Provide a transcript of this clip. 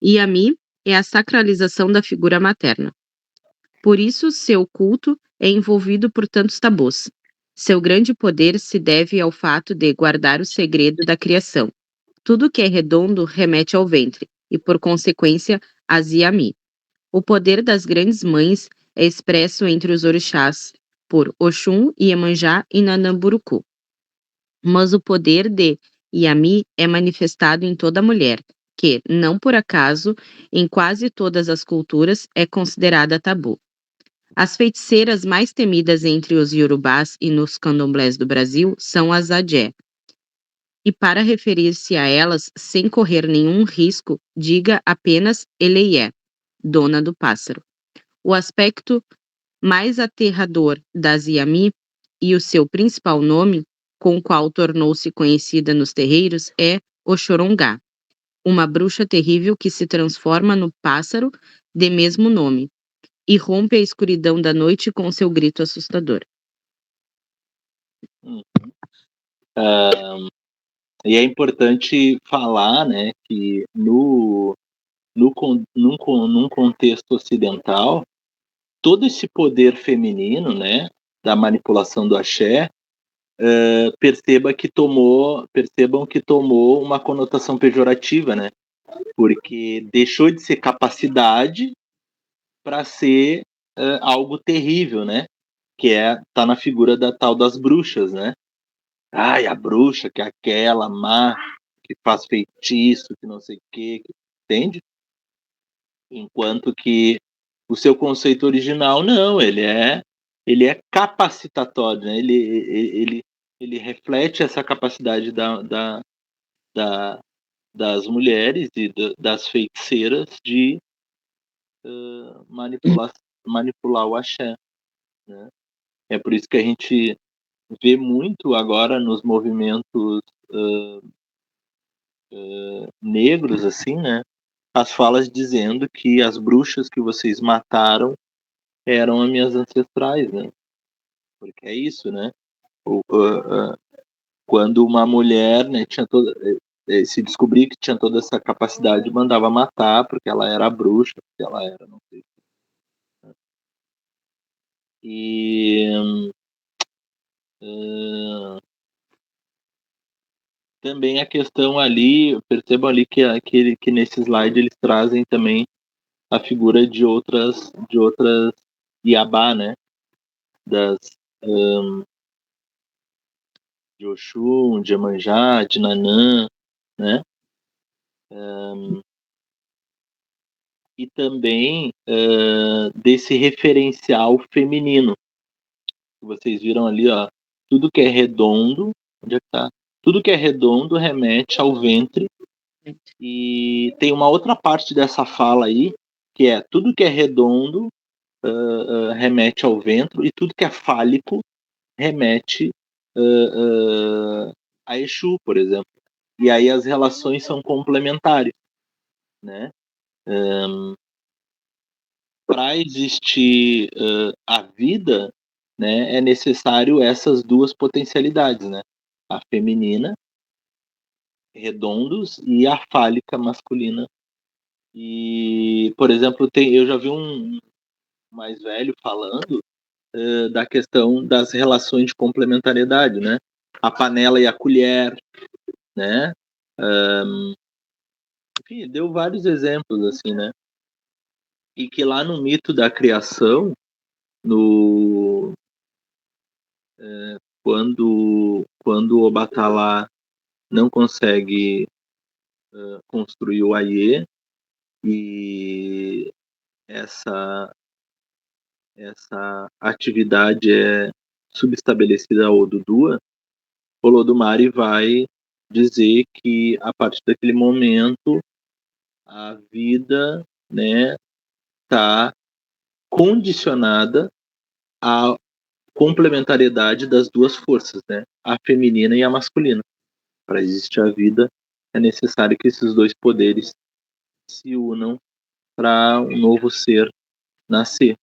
Yami é a sacralização da figura materna. Por isso, seu culto é envolvido por tantos tabus. Seu grande poder se deve ao fato de guardar o segredo da criação. Tudo que é redondo remete ao ventre, e por consequência, às Yami. O poder das grandes mães é expresso entre os orixás por Oxum, Iemanjá e Nanamburucu. Mas o poder de Yami é manifestado em toda mulher, que, não por acaso, em quase todas as culturas é considerada tabu. As feiticeiras mais temidas entre os iorubás e nos candomblés do Brasil são as Adjé. E para referir-se a elas sem correr nenhum risco, diga apenas Eleié, dona do pássaro. O aspecto mais aterrador das Yami e o seu principal nome, com o qual tornou-se conhecida nos terreiros, é Oxorongá, uma bruxa terrível que se transforma no pássaro de mesmo nome e rompe a escuridão da noite com seu grito assustador. E é importante falar, né, que num contexto ocidental, todo esse poder feminino, né, da manipulação do axé, percebam que tomou uma conotação pejorativa, né, porque deixou de ser capacidade para ser algo terrível, né, que tá na figura da tal das bruxas, né. Ai, a bruxa, que é aquela má, que faz feitiço, que não sei o quê, entende? Enquanto que o seu conceito original, não, ele é capacitatório, né? Ele reflete essa capacidade das mulheres e das feiticeiras de manipular o axé, né? É por isso que a gente vê muito agora nos movimentos negros, assim, né? As falas dizendo que as bruxas que vocês mataram eram as minhas ancestrais, né? Porque é isso, né? Quando uma mulher, né, tinha toda, se descobrir que tinha toda essa capacidade, mandava matar porque ela era bruxa, porque ela era, não sei. E também a questão ali, percebam ali que nesse slide eles trazem também a figura de outras Iabá, né? De Oxum, de Iemanjá, de Nanã, né? E também desse referencial feminino. Vocês viram ali, ó, tudo que é redondo, onde é que tá? Tudo que é redondo remete ao ventre. E tem uma outra parte dessa fala aí, que é tudo que é redondo remete ao ventre, e tudo que é fálico remete a Exu, por exemplo. E aí as relações são complementares, né? Para existir a vida, né, é necessário essas duas potencialidades, né? A feminina, redondos, e a fálica, masculina. E, por exemplo, eu já vi um mais velho falando da questão das relações de complementariedade, né? A panela e a colher, né? Enfim, deu vários exemplos, assim, né? E que lá no mito da criação, quando o Obatalá não consegue construir o Aie, e essa atividade é subestabelecida ao Odudua, Olodumare vai dizer que a partir daquele momento a vida, né, está condicionada à complementariedade das duas forças, né, a feminina e a masculina. Para existir a vida é necessário que esses dois poderes se unam para um novo ser nascer.